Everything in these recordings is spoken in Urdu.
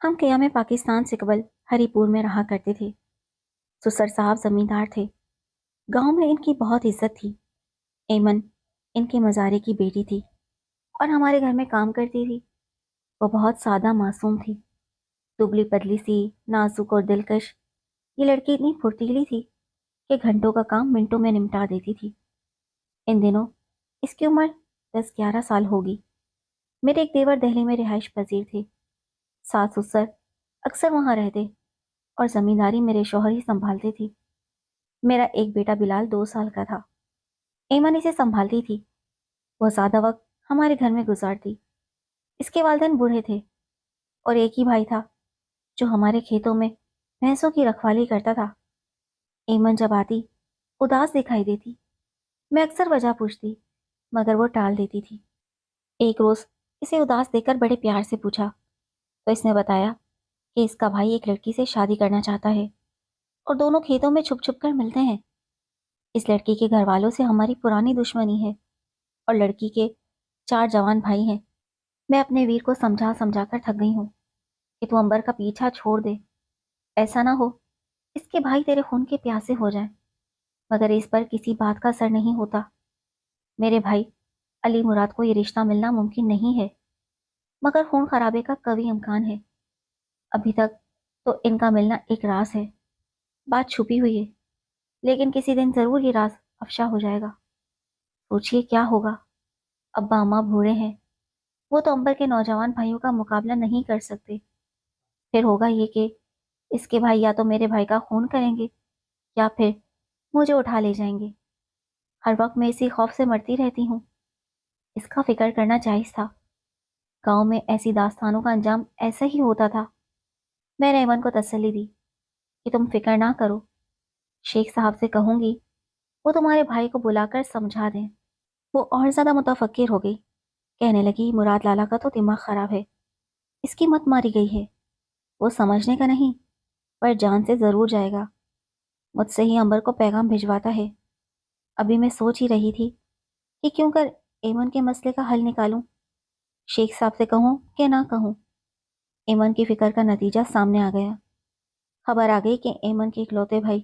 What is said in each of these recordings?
ہم قیام پاکستان سے قبل ہری پور میں رہا کرتے تھے۔ سسر صاحب زمیندار تھے۔ گاؤں میں ان کی بہت عزت تھی۔ ایمن ان کے مزارے کی بیٹی تھی اور ہمارے گھر میں کام کرتی تھی۔ وہ بہت سادہ معصوم تھی، دبلی پتلی سی، نازک اور دلکش۔ یہ لڑکی اتنی پھرتیلی تھی کہ گھنٹوں کا کام منٹوں میں نمٹا دیتی تھی۔ ان دنوں اس کی عمر 10-11 سال ہوگی۔ میرے ایک دیور دہلی میں رہائش پذیر تھے۔ ساس سسر اکثر وہاں رہتے اور زمینداری میرے شوہر ہی سنبھالتے تھے۔ میرا ایک بیٹا بلال 2 سال کا تھا۔ ایمن اسے سنبھالتی تھی۔ وہ زیادہ وقت ہمارے گھر میں گزارتی۔ اس کے والدین بوڑھے تھے اور ایک ہی بھائی تھا جو ہمارے کھیتوں میں بھینسوں کی رکھوالی کرتا تھا۔ ایمن جب آتی اداس دکھائی دیتی۔ میں اکثر وجہ پوچھتی مگر وہ ٹال دیتی تھی۔ ایک روز اسے اداس دیکھ کر بڑے پیار سے پوچھا تو اس نے بتایا کہ اس کا بھائی ایک لڑکی سے شادی کرنا چاہتا ہے اور دونوں کھیتوں میں چھپ چھپ کر ملتے ہیں۔ اس لڑکی کے گھر والوں سے ہماری پرانی دشمنی ہے اور لڑکی کے 4 جوان بھائی ہیں۔ میں اپنے ویر کو سمجھا سمجھا کر تھک گئی ہوں کہ تو امبر کا پیچھا چھوڑ دے، ایسا نہ ہو اس کے بھائی تیرے خون کے پیاسے ہو جائیں، مگر اس پر کسی بات کا اثر نہیں ہوتا۔ میرے بھائی علی مراد کو یہ رشتہ ملنا ممکن نہیں ہے، مگر خون خرابے کا قوی امکان ہے۔ ابھی تک تو ان کا ملنا ایک راز ہے، بات چھپی ہوئی ہے، لیکن کسی دن ضرور یہ راز افشا ہو جائے گا۔ سوچئے کیا ہوگا، ابا اماں بوڑھے ہیں، وہ تو امبر کے نوجوان بھائیوں کا مقابلہ نہیں کر سکتے۔ پھر ہوگا یہ کہ اس کے بھائی یا تو میرے بھائی کا خون کریں گے یا پھر مجھے اٹھا لے جائیں گے۔ ہر وقت میں اسی خوف سے مرتی رہتی ہوں۔ اس کا فکر کرنا جائز تھا۔ گاؤں میں ایسی داستانوں کا انجام ایسا ہی ہوتا تھا۔ میں نے ایمن کو تسلی دی کہ تم فکر نہ کرو، شیخ صاحب سے کہوں گی وہ تمہارے بھائی کو بلا کر سمجھا دیں۔ وہ اور زیادہ متفکر ہو گئی، کہنے لگی مراد لالا کا تو دماغ خراب ہے، اس کی مت ماری گئی ہے، وہ سمجھنے کا نہیں پر جان سے ضرور جائے گا۔ مجھ سے ہی امبر کو پیغام بھجواتا ہے۔ ابھی میں سوچ ہی رہی تھی کہ کیوں کر ایمن کے مسئلے کا حل نکالوں، شیخ صاحب سے کہوں کہ نہ کہوں۔ ایمن کی فکر کا نتیجہ سامنے آ گیا۔ خبر آ گئی کہ ایمن کے اکلوتے بھائی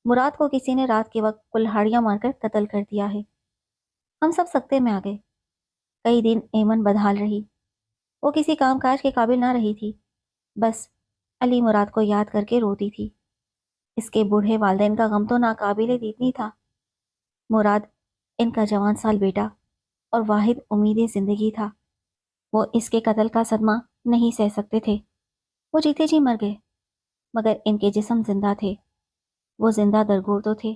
مراد کو کسی نے رات کے وقت کلہاڑیاں مار کر قتل کر دیا ہے۔ ہم سب سکتے میں آ گئے۔ کئی دن ایمن بدحال رہی۔ وہ کسی کام کاج کے قابل نہ رہی تھی، بس علی مراد کو یاد کر کے روتی تھی۔ اس کے بوڑھے والدین کا غم تو ناقابل دیدنی تھا۔ مراد ان کا جوان سال بیٹا اور واحد امید زندگی تھا۔ وہ اس کے قتل کا صدمہ نہیں سہ سکتے تھے۔ وہ جیتے جی مر گئے، مگر ان کے جسم زندہ تھے۔ وہ زندہ درگور تو تھے،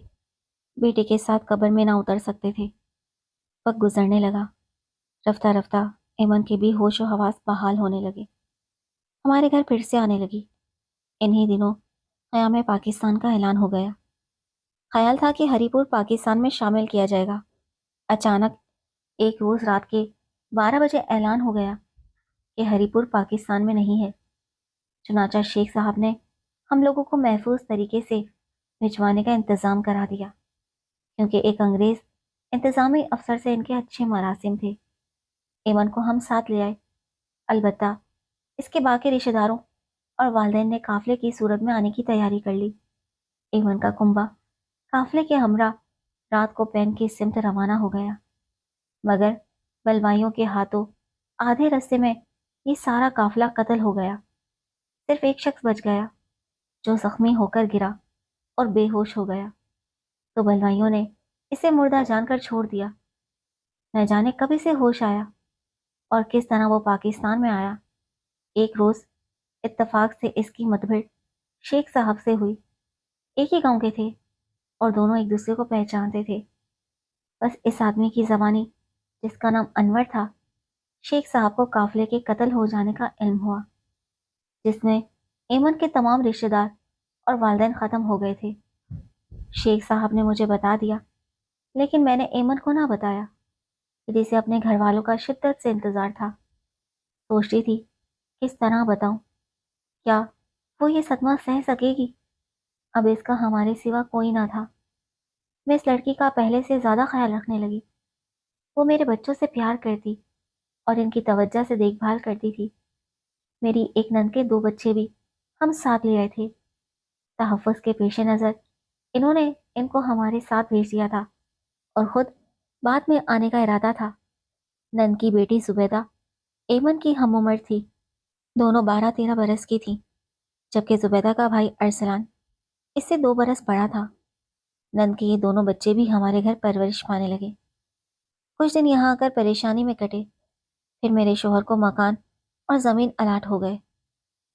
بیٹے کے ساتھ قبر میں نہ اتر سکتے تھے۔ وقت گزرنے لگا، رفتہ رفتہ ایمن کے بھی ہوش و حواس بحال ہونے لگے۔ ہمارے گھر پھر سے آنے لگی۔ انہی دنوں قیام پاکستان کا اعلان ہو گیا۔ خیال تھا کہ ہری پور پاکستان میں شامل کیا جائے گا۔ اچانک ایک روز رات کے 12 بجے اعلان ہو گیا کہ ہری پور پاکستان میں نہیں ہے۔ چنانچہ شیخ صاحب نے ہم لوگوں کو محفوظ طریقے سے بھجوانے کا انتظام کرا دیا، کیونکہ ایک انگریز انتظامی افسر سے ان کے اچھے مراسم تھے۔ ایمن کو ہم ساتھ لے آئے، البتہ اس کے باقی رشتہ داروں اور والدین نے قافلے کی صورت میں آنے کی تیاری کر لی۔ ایمن کا کنبہ قافلے کے ہمراہ رات کو پین کی سمت روانہ ہو گیا، مگر بلوائیوں کے ہاتھوں آدھے رستے میں یہ سارا قافلہ قتل ہو گیا۔ صرف ایک شخص بچ گیا جو زخمی ہو کر گرا اور بے ہوش ہو گیا، تو بلوائیوں نے اسے مردہ جان کر چھوڑ دیا۔ نہ جانے کب اسے ہوش آیا اور کس طرح وہ پاکستان میں آیا۔ ایک روز اتفاق سے اس کی مدبھیڑ شیخ صاحب سے ہوئی۔ ایک ہی گاؤں کے تھے اور دونوں ایک دوسرے کو پہچانتے تھے۔ بس اس آدمی کی زبانی، جس کا نام انور تھا، شیخ صاحب کو قافلے کے قتل ہو جانے کا علم ہوا، جس میں ایمن کے تمام رشتہ دار اور والدین ختم ہو گئے تھے۔ شیخ صاحب نے مجھے بتا دیا، لیکن میں نے ایمن کو نہ بتایا، جسے اپنے گھر والوں کا شدت سے انتظار تھا۔ سوچتی تھی کس طرح بتاؤں، کیا وہ یہ صدمہ سہ سکے گی؟ اب اس کا ہمارے سوا کوئی نہ تھا۔ میں اس لڑکی کا پہلے سے زیادہ خیال رکھنے لگی۔ وہ میرے بچوں سے پیار کرتی اور ان کی توجہ سے دیکھ بھال کرتی تھی۔ میری ایک نند کے 2 بچے بھی ہم ساتھ لے آئے تھے۔ تحفظ کے پیش نظر انہوں نے ان کو ہمارے ساتھ بھیج دیا تھا اور خود بعد میں آنے کا ارادہ تھا۔ نند کی بیٹی زبیدہ ایمن کی ہم عمر تھی، دونوں 12-13 برس کی تھیں، جبکہ زبیدہ کا بھائی ارسلان اس سے 2 برس بڑا تھا۔ نند کے یہ دونوں بچے بھی ہمارے گھر پرورش پانے لگے۔ کچھ دن یہاں آ کر پریشانی میں کٹے، پھر میرے شوہر کو مکان اور زمین الاٹ ہو گئے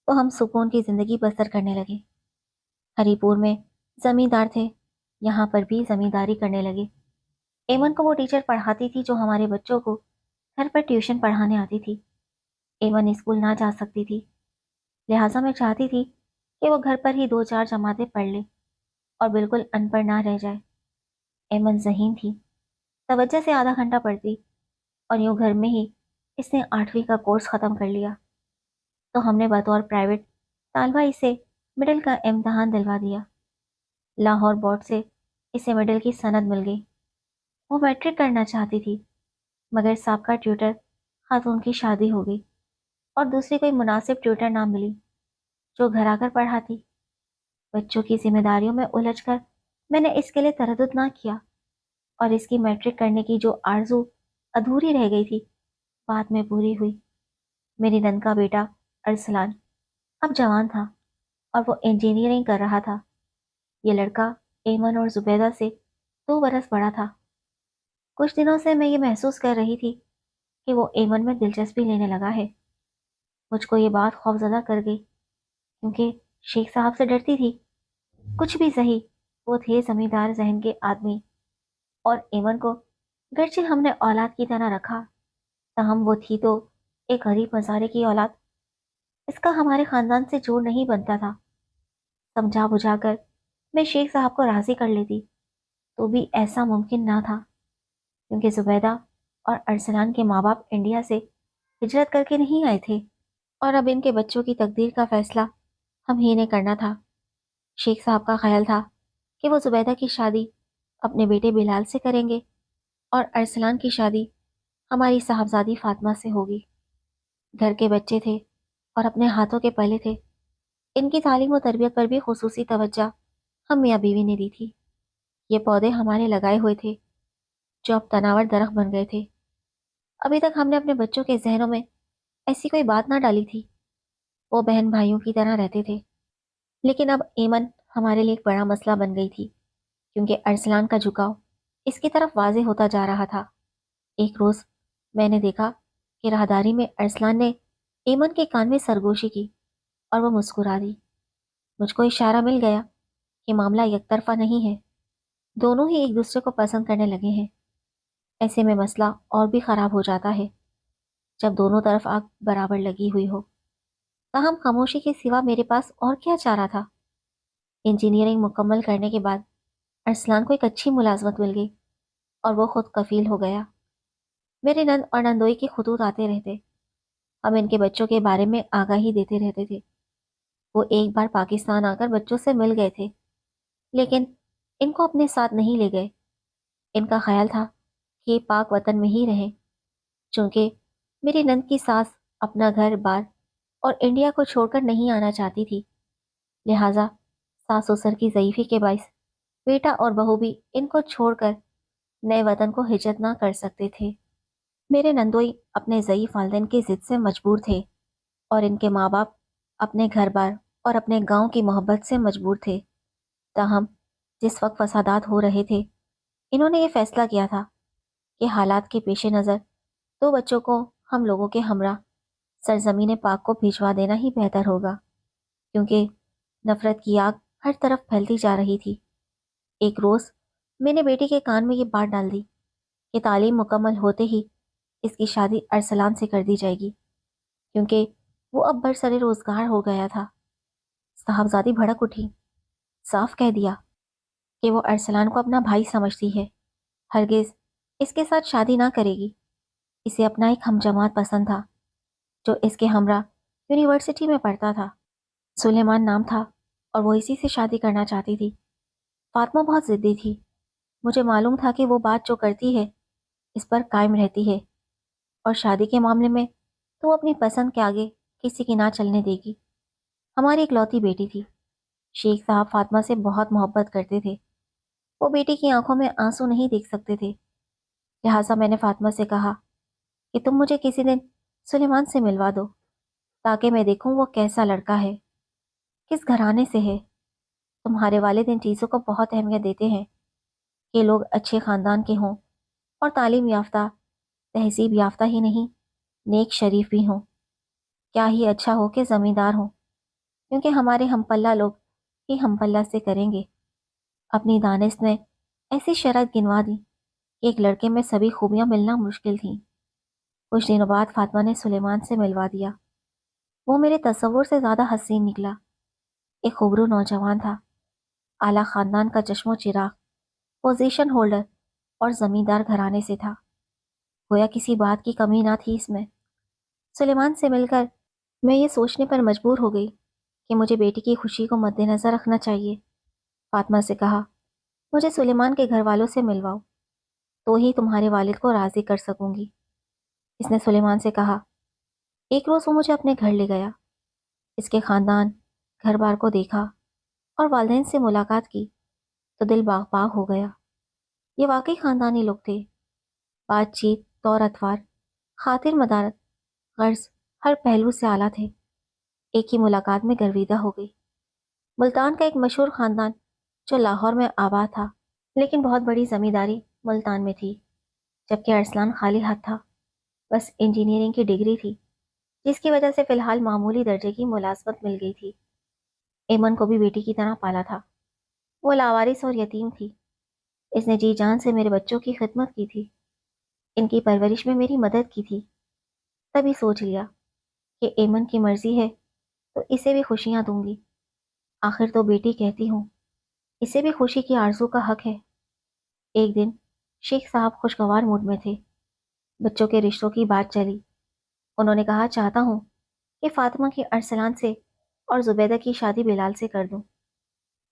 تو ہم سکون کی زندگی بسر کرنے لگے۔ ہری پور میں زمیندار تھے، یہاں پر بھی زمینداری کرنے لگے۔ ایمن کو وہ ٹیچر پڑھاتی تھی جو ہمارے بچوں کو گھر پر ٹیوشن پڑھانے آتی تھی۔ ایمن اسکول نہ جا سکتی تھی، لہٰذا میں چاہتی تھی کہ وہ گھر پر ہی 2-4 جماعتیں پڑھ لے اور بالکل ان پڑھ نہ رہ جائے۔ ایمن ذہین تھی، توجہ سے آدھا گھنٹہ پڑھتی اور یوں گھر میں ہی اس نے 8ویں کا کورس ختم کر لیا، تو ہم نے بطور پرائیویٹ طالبہ اسے مڈل کا امتحان دلوا دیا۔ لاہور بورڈ سے اسے مڈل کی سند مل گئی۔ وہ میٹرک کرنا چاہتی تھی، مگر سابقہ ٹیوٹر خاتون کی شادی ہو گئی اور دوسری کوئی مناسب ٹیوٹر نہ ملی جو گھر آ کر پڑھاتی۔ بچوں کی ذمہ داریوں میں الجھ کر میں نے اس کے لیے تردد نہ کیا اور اس کی میٹرک کرنے کی جو آرزو ادھوری رہ گئی تھی بعد میں پوری ہوئی۔ میری نند کا بیٹا ارسلان اب جوان تھا اور وہ انجینئرنگ کر رہا تھا۔ یہ لڑکا ایمن اور زبیدہ سے 2 برس بڑا تھا۔ کچھ دنوں سے میں یہ محسوس کر رہی تھی کہ وہ ایمن میں دلچسپی لینے لگا ہے۔ مجھ کو یہ بات خوفزدہ کر گئی کیونکہ شیخ صاحب سے ڈرتی تھی۔ کچھ بھی صحیح، وہ تھے زمیندار ذہن کے آدمی، اور ایمن کو گرچہ ہم نے اولاد کی طرح رکھا تاہم وہ تھی تو ایک غریب مزارے کی اولاد۔ اس کا ہمارے خاندان سے جوڑ نہیں بنتا تھا۔ سمجھا بجھا کر میں شیخ صاحب کو راضی کر لیتی تو بھی ایسا ممکن نہ تھا، کیونکہ زبیدہ اور ارسلان کے ماں باپ انڈیا سے ہجرت کر کے نہیں آئے تھے اور اب ان کے بچوں کی تقدیر کا فیصلہ ہم ہی نے کرنا تھا۔ شیخ صاحب کا خیال تھا کہ وہ زبیدہ کی شادی اپنے بیٹے بلال سے کریں گے اور ارسلان کی شادی ہماری صاحبزادی فاطمہ سے ہوگی۔ گھر کے بچے تھے اور اپنے ہاتھوں کے پلے تھے، ان کی تعلیم و تربیت پر بھی خصوصی توجہ ہم میاں بیوی نے دی تھی۔ یہ پودے ہمارے لگائے ہوئے تھے جو اب تناور درخت بن گئے تھے۔ ابھی تک ہم نے اپنے بچوں کے ذہنوں میں ایسی کوئی بات نہ ڈالی تھی، وہ بہن بھائیوں کی طرح رہتے تھے، لیکن اب ایمن ہمارے لیے ایک بڑا مسئلہ بن گئی تھی، کیونکہ ارسلان کا جھکاؤ اس کی طرف واضح ہوتا جا رہا تھا۔ ایک روز میں نے دیکھا کہ راہداری میں ارسلان نے ایمن کے کان میں سرگوشی کی اور وہ مسکرا دی۔ مجھ کو اشارہ مل گیا کہ معاملہ یک طرفہ نہیں ہے، دونوں ہی ایک دوسرے کو پسند کرنے لگے ہیں۔ ایسے میں مسئلہ اور بھی خراب ہو جاتا ہے جب دونوں طرف آگ برابر لگی ہوئی ہو۔ تاہم خاموشی کے سوا میرے پاس اور کیا چارہ تھا۔ انجینئرنگ مکمل کرنے کے بعد ارسلان کو ایک اچھی ملازمت مل گئی اور وہ خود کفیل ہو گیا۔ میرے نند اور نندوئی کے خطوط آتے رہتے، ہم ان کے بچوں کے بارے میں آگاہی دیتے رہتے تھے۔ وہ ایک بار پاکستان آ کر بچوں سے مل گئے تھے، لیکن ان کو اپنے ساتھ نہیں لے گئے۔ ان کا خیال تھا کہ یہ پاک وطن میں ہی رہیں، چونکہ میری نند کی ساس اپنا گھر بار اور انڈیا کو چھوڑ کر نہیں آنا چاہتی تھی، لہٰذا ساس سسر کی ضعیفی کے باعث بیٹا اور بہو بھی ان کو چھوڑ کر نئے وطن کو ہجرت نہ کر سکتے تھے۔ میرے نندوئی اپنے ضعیف والدین کی ضد سے مجبور تھے اور ان کے ماں باپ اپنے گھر بار اور اپنے گاؤں کی محبت سے مجبور تھے۔ تاہم جس وقت فسادات ہو رہے تھے، انہوں نے یہ فیصلہ کیا تھا کہ حالات کے پیش نظر 2 بچوں کو ہم لوگوں کے ہمراہ سرزمین پاک کو بھجوا دینا ہی بہتر ہوگا، کیونکہ نفرت کی آگ ہر طرف پھیلتی جا رہی تھی۔ ایک روز میں نے بیٹی کے کان میں یہ بات ڈال دی کہ تعلیم مکمل ہوتے ہی اس کی شادی ارسلان سے کر دی جائے گی، کیونکہ وہ اب برسر روزگار ہو گیا تھا۔ صاحبزادی بھڑک اٹھی، صاف کہہ دیا کہ وہ ارسلان کو اپنا بھائی سمجھتی ہے، ہرگز اس کے ساتھ شادی نہ کرے گی۔ اسے اپنا ایک ہم جماعت پسند تھا جو اس کے ہمراہ یونیورسٹی میں پڑھتا تھا، سلیمان نام تھا، اور وہ اسی سے شادی کرنا چاہتی تھی۔ فاطمہ بہت ضدی تھی، مجھے معلوم تھا کہ وہ بات جو کرتی ہے اس پر قائم رہتی ہے، اور شادی کے معاملے میں تو وہ اپنی پسند کے آگے کسی کی نہ چلنے دے گی۔ ہماری اکلوتی بیٹی تھی۔ شیخ صاحب فاطمہ سے بہت محبت کرتے تھے۔ وہ بیٹی کی آنکھوں میں آنسو نہیں دیکھ سکتے تھے، لہٰذا میں نے فاطمہ سے کہا کہ تم مجھے کسی دن سلیمان سے ملوا دو تاکہ میں دیکھوں وہ کیسا لڑکا ہے، کس گھرانے سے ہے۔ تمہارے والد ان چیزوں کو بہت اہمیت دیتے ہیں کہ لوگ اچھے خاندان کے ہوں اور تعلیم یافتہ، تہذیب یافتہ ہی نہیں، نیک شریف بھی ہوں۔ کیا ہی اچھا ہو کہ زمیندار ہوں، کیونکہ ہمارے ہم پلہ لوگ ہی ہم پلہ سے کریں گے۔ اپنی دانست میں ایسی شرط گنوا دی کہ ایک لڑکے میں سبھی خوبیاں ملنا مشکل تھیں۔ کچھ دنوں بعد فاطمہ نے سلیمان سے ملوا دیا۔ وہ میرے تصور سے زیادہ حسین نکلا۔ ایک خوبرو نوجوان تھا، اعلیٰ خاندان کا چشم و چراغ، پوزیشن ہولڈر اور زمیندار گھرانے سے تھا۔ گویا کسی بات کی کمی نہ تھی اس میں۔ سلیمان سے مل کر میں یہ سوچنے پر مجبور ہو گئی کہ مجھے بیٹی کی خوشی کو مد نظر رکھنا چاہیے۔ فاطمہ سے کہا، مجھے سلیمان کے گھر والوں سے ملواؤ تو ہی تمہارے والد کو راضی کر سکوں گی۔ اس نے سلیمان سے کہا۔ ایک روز وہ مجھے اپنے گھر لے گیا۔ اس کے خاندان، گھر بار کو دیکھا اور والدین سے ملاقات کی تو دل باغ باغ ہو گیا۔ یہ واقعی خاندانی لوگ تھے۔ بات چیت، طور اتوار، خاطر مدارت، غرض ہر پہلو سے اعلیٰ تھے۔ ایک ہی ملاقات میں گرویدہ ہو گئی۔ ملتان کا ایک مشہور خاندان جو لاہور میں آباد تھا، لیکن بہت بڑی زمینداری ملتان میں تھی، جبکہ ارسلان خالی ہاتھ تھا۔ بس انجینئرنگ کی ڈگری تھی، جس کی وجہ سے فی الحال معمولی درجے کی ملازمت مل گئی تھی۔ ایمن کو بھی بیٹی کی طرح پالا تھا۔ وہ لاوارث اور یتیم تھی۔ اس نے جی جان سے میرے بچوں کی خدمت کی تھی، ان کی پرورش میں میری مدد کی تھی۔ تبھی سوچ لیا کہ ایمن کی مرضی ہے تو اسے بھی خوشیاں دوں گی۔ آخر تو بیٹی کہتی ہوں، اسے بھی خوشی کی آرزو کا حق ہے۔ ایک دن شیخ صاحب خوشگوار موڈ میں تھے۔ بچوں کے رشتوں کی بات چلی۔ انہوں نے کہا، چاہتا ہوں کہ فاطمہ کی ارسلان سے اور زبیدہ کی شادی بلال سے کر دوں۔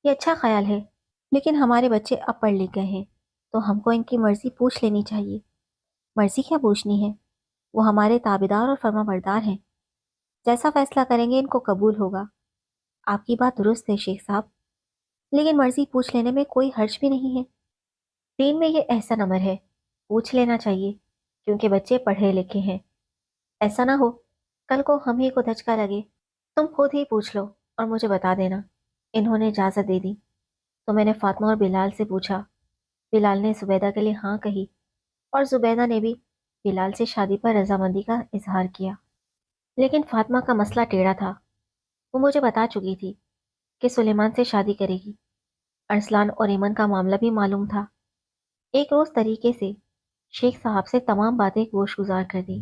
یہ اچھا خیال ہے، لیکن ہمارے بچے اب پڑھ لکھ گئے ہیں تو ہم کو ان کی مرضی پوچھ لینی چاہیے۔ مرضی کیا پوچھنی ہے، وہ ہمارے تابعدار اور فرما بردار ہیں۔ جیسا فیصلہ کریں گے ان کو قبول ہوگا۔ آپ کی بات درست ہے شیخ صاحب، لیکن مرضی پوچھ لینے میں کوئی حرج بھی نہیں ہے۔ دین میں یہ احسن امر ہے، پوچھ لینا چاہیے، کیونکہ بچے پڑھے لکھے ہیں۔ ایسا نہ ہو کل کو ہم ہی کو دھچکا لگے۔ تم خود ہی پوچھ لو اور مجھے بتا دینا۔ انہوں نے اجازت دے دی تو میں نے فاطمہ اور بلال سے پوچھا۔ بلال نے زبیدہ کے لیے ہاں کہی اور زبیدہ نے بھی بلال سے شادی پر رضامندی کا اظہار کیا۔ لیکن فاطمہ کا مسئلہ ٹیڑھا تھا۔ وہ مجھے بتا چکی تھی کہ سلیمان سے شادی کرے گی۔ ارسلان اور ایمن کا معاملہ بھی معلوم تھا۔ ایک روز طریقے سے شیخ صاحب سے تمام باتیں گوش گزار کر دی۔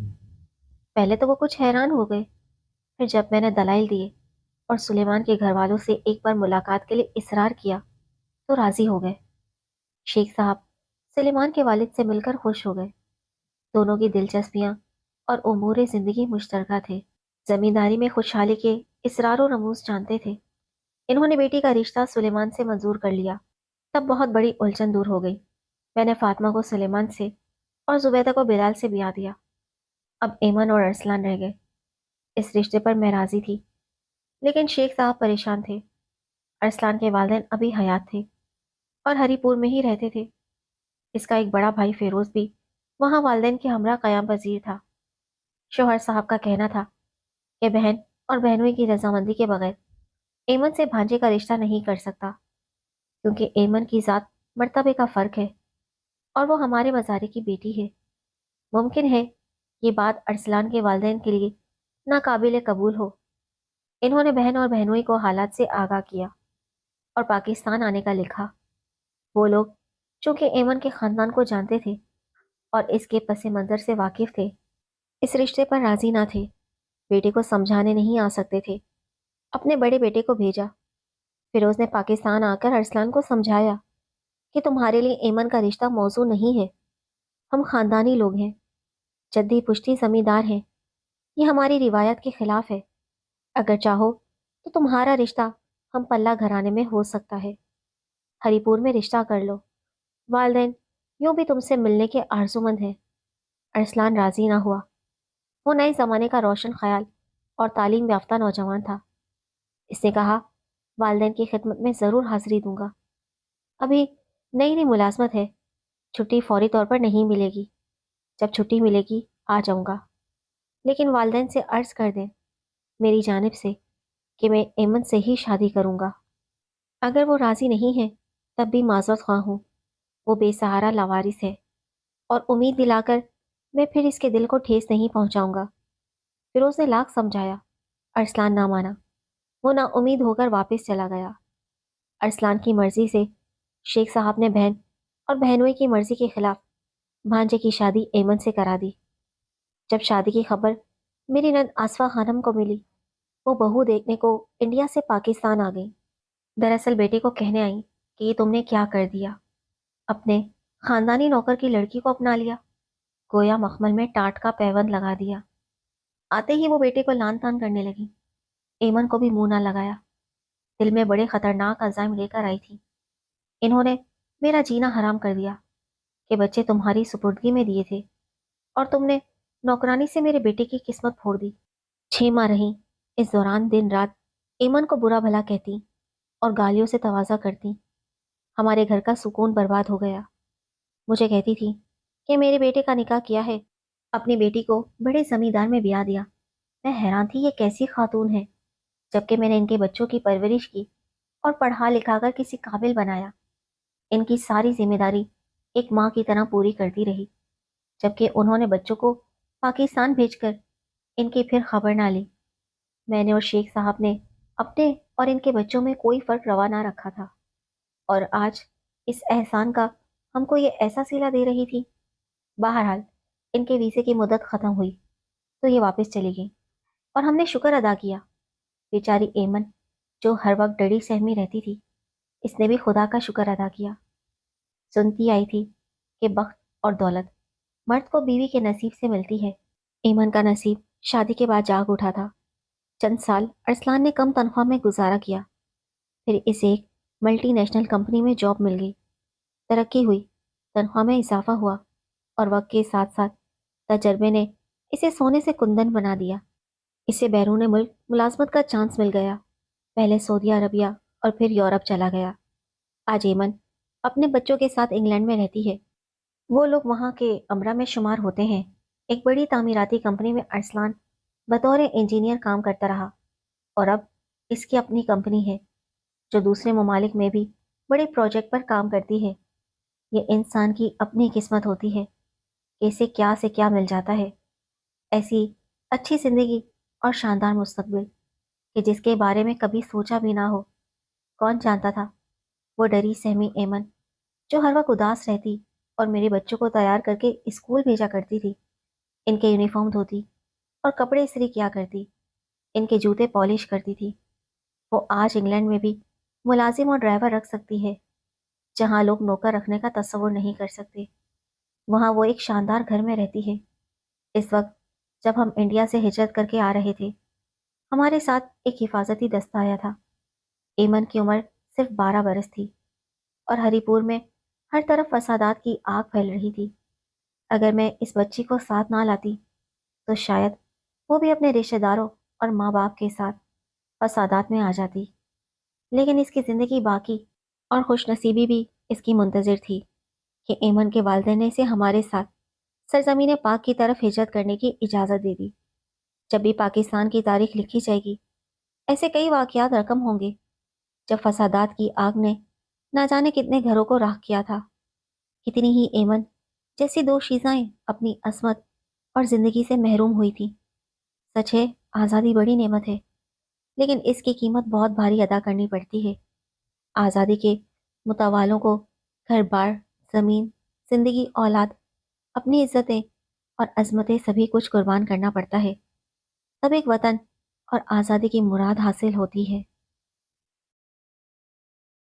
پہلے تو وہ کچھ حیران ہو گئے، پھر جب میں نے دلائل دیے اور سلیمان کے گھر والوں سے ایک بار ملاقات کے لیے اصرار کیا تو راضی ہو گئے۔ شیخ صاحب سلیمان کے والد سے مل کر خوش ہو گئے۔ دونوں کی دلچسپیاں اور امور زندگی مشترکہ تھے۔ زمینداری میں خوشحالی کے اسرار و رموز جانتے تھے۔ انہوں نے بیٹی کا رشتہ سلیمان سے منظور کر لیا۔ تب بہت بڑی الجھن دور ہو گئی۔ میں نے فاطمہ کو سلیمان سے اور زبیدہ کو بلال سے بیاہ دیا۔ اب ایمن اور ارسلان رہ گئے۔ اس رشتے پر میں راضی تھی، لیکن شیخ صاحب پریشان تھے۔ ارسلان کے والدین ابھی حیات تھے اور ہری پور میں ہی رہتے تھے۔ اس کا ایک بڑا بھائی فیروز بھی وہاں والدین کے ہمراہ قیام پذیر تھا۔ شوہر صاحب کا کہنا تھا کہ بہن اور بہنوئی کی رضامندی کے بغیر ایمن سے بھانجے کا رشتہ نہیں کر سکتا، کیونکہ ایمن کی ذات مرتبے کا فرق ہے اور وہ ہمارے مزارے کی بیٹی ہے۔ ممکن ہے یہ بات ارسلان کے والدین کے لیے ناقابل قبول ہو۔ انہوں نے بہن اور بہنوئی کو حالات سے آگاہ کیا اور پاکستان آنے کا لکھا۔ وہ لوگ چونکہ ایمن کے خاندان کو جانتے تھے اور اس کے پس منظر سے واقف تھے، اس رشتے پر راضی نہ تھے۔ بیٹے کو سمجھانے نہیں آ سکتے تھے۔ اپنے بڑے بیٹے کو بھیجا۔ فیروز نے پاکستان آ کر ارسلان کو سمجھایا کہ تمہارے لیے ایمن کا رشتہ موزوں نہیں ہے۔ ہم خاندانی لوگ ہیں، جدی پشتی زمیندار ہیں۔ یہ ہماری روایت کے خلاف ہے۔ اگر چاہو تو تمہارا رشتہ ہم پلہ گھرانے میں ہو سکتا ہے۔ ہری پور میں رشتہ کر لو۔ والدین یوں بھی تم سے ملنے کے آرزومند ہیں۔ ارسلان راضی نہ ہوا۔ وہ نئے زمانے کا روشن خیال اور تعلیم یافتہ نوجوان تھا۔ اس نے کہا، والدین کی خدمت میں ضرور حاضری دوں گا۔ ابھی نئی نئی ملازمت ہے، چھٹی فوری طور پر نہیں ملے گی۔ جب چھٹی ملے گی آ جاؤں گا، لیکن والدین سے عرض کر دیں میری جانب سے کہ میں ایمن سے ہی شادی کروں گا۔ اگر وہ راضی نہیں ہے تب بھی معذرت خواہ ہوں، وہ بے سہارا لاوارث ہے، اور امید دلا کر میں پھر اس کے دل کو ٹھیس نہیں پہنچاؤں گا۔ فیروز نے لاکھ سمجھایا، ارسلان نہ مانا۔ وہ نا امید ہو کر واپس چلا گیا۔ ارسلان کی مرضی سے شیخ صاحب نے بہن اور بہنوئی کی مرضی کے خلاف بھانجے کی شادی ایمن سے کرا دی۔ جب شادی کی خبر میری نند آصفہ خانم کو ملی، وہ بہو دیکھنے کو انڈیا سے پاکستان آ گئی۔ دراصل بیٹے کو کہنے آئی کہ یہ تم نے کیا کر دیا، اپنے خاندانی نوکر کی لڑکی کو اپنا لیا، گویا مخمل میں ٹاٹ کا پیوند لگا دیا۔ آتے ہی وہ بیٹے کو لان تان کرنے لگی۔ ایمن کو بھی منہ نہ لگایا، دل میں بڑے خطرناک عزائم لے کر آئی تھی۔ انہوں نے میرا جینا حرام کر دیا کہ بچے تمہاری سپردگی میں دیے تھے، اور تم نے نوکرانی سے میرے بیٹے کی قسمت پھوڑ دی۔ 6 ماہ رہیں، اس دوران دن رات ایمن کو برا بھلا کہتی اور گالیوں سے تواضع کرتی۔ ہمارے گھر کا سکون برباد ہو گیا۔ مجھے کہتی تھی کہ میرے بیٹے کا نکاح کیا ہے، اپنی بیٹی کو بڑے زمیندار میں بیاہ دیا۔ میں حیران تھی یہ کیسی خاتون ہے، جبکہ میں نے ان کے بچوں کی پرورش کی اور پڑھا لکھا کر کسی قابل بنایا۔ ان کی ساری ذمہ داری ایک ماں کی طرح پوری کرتی رہی، جبکہ انہوں نے بچوں کو پاکستان بھیج کر ان کی پھر خبر نہ لی۔ میں نے اور شیخ صاحب نے اپنے اور ان کے بچوں میں کوئی فرق روا نہ رکھا تھا، اور آج اس احسان کا ہم کو یہ ایسا صلہ دے رہی تھی۔ بہرحال ان کے ویزے کی مدت ختم ہوئی تو یہ واپس چلی گئی، اور ہم نے شکر ادا کیا۔ بیچاری ایمن جو ہر وقت ڈری سہمی رہتی تھی، اس نے بھی خدا کا شکر ادا کیا۔ سنتی آئی تھی کہ بخت اور دولت مرد کو بیوی کے نصیب سے ملتی ہے۔ ایمن کا نصیب شادی کے بعد جاگ اٹھا تھا۔ چند سال ارسلان نے کم تنخواہ میں گزارا کیا، پھر اسے ایک ملٹی نیشنل کمپنی میں جاب مل گئی۔ ترقی ہوئی، تنخواہ میں اضافہ ہوا، اور وقت کے ساتھ ساتھ تجربے نے اسے سونے سے کندن بنا دیا۔ اسے بیرون ملک ملازمت کا چانس مل گیا، پہلے سعودی عربیہ اور پھر یورپ چلا گیا۔ آج ایمن اپنے بچوں کے ساتھ انگلینڈ میں رہتی ہے۔ وہ لوگ وہاں کے امرا میں شمار ہوتے ہیں۔ ایک بڑی تعمیراتی کمپنی میں ارسلان بطور انجینئر کام کرتا رہا، اور اب اس کی اپنی کمپنی ہے جو دوسرے ممالک میں بھی بڑے پروجیکٹ پر کام کرتی ہے۔ یہ انسان کی اپنی قسمت ہوتی ہے کہ اسے کیا سے کیا مل جاتا ہے، ایسی اچھی زندگی اور شاندار مستقبل کہ جس کے بارے میں کبھی سوچا بھی نہ ہو۔ کون جانتا تھا وہ ڈری سہمی ایمن جو ہر وقت اداس رہتی اور میرے بچوں کو تیار کر کے اسکول بھیجا کرتی تھی، ان کے یونیفارم دھوتی اور کپڑے استری کیا کرتی، ان کے جوتے پالش کرتی تھی، وہ آج انگلینڈ میں بھی ملازم اور ڈرائیور رکھ سکتی ہے، جہاں لوگ نوکر رکھنے کا تصور نہیں کر سکتے۔ وہاں وہ ایک شاندار گھر میں رہتی ہے۔ اس وقت جب ہم انڈیا سے ہجرت کر کے آ رہے تھے، ہمارے ساتھ ایک حفاظتی دستہ آیا تھا۔ ایمن کی عمر صرف 12 برس تھی، اور ہری پور میں ہر طرف فسادات کی آگ پھیل رہی تھی۔ اگر میں اس بچی کو ساتھ نہ لاتی تو شاید وہ بھی اپنے رشتہ داروں اور ماں باپ کے ساتھ فسادات میں آ جاتی۔ لیکن اس کی زندگی باقی اور خوش نصیبی بھی اس کی منتظر تھی کہ ایمن کے والدین نے اسے ہمارے ساتھ سرزمین پاک کی طرف ہجرت کرنے کی اجازت دے دی۔ جب بھی پاکستان کی تاریخ لکھی جائے گی، ایسے کئی واقعات رقم ہوں گے جب فسادات کی آگ نے نہ جانے کتنے گھروں کو راکھ کیا تھا۔ کتنی ہی ایمن جیسی دو شیزائیں اپنی عصمت اور زندگی سے محروم ہوئی تھی۔ سچ ہے، آزادی بڑی نعمت ہے، لیکن اس کی قیمت بہت بھاری ادا کرنی پڑتی ہے۔ آزادی کے متوالوں کو گھر بار، زمین، زندگی، اولاد، اپنی عزتیں اور عظمتیں سبھی کچھ قربان کرنا پڑتا ہے، تب ایک وطن اور آزادی کی مراد حاصل ہوتی ہے۔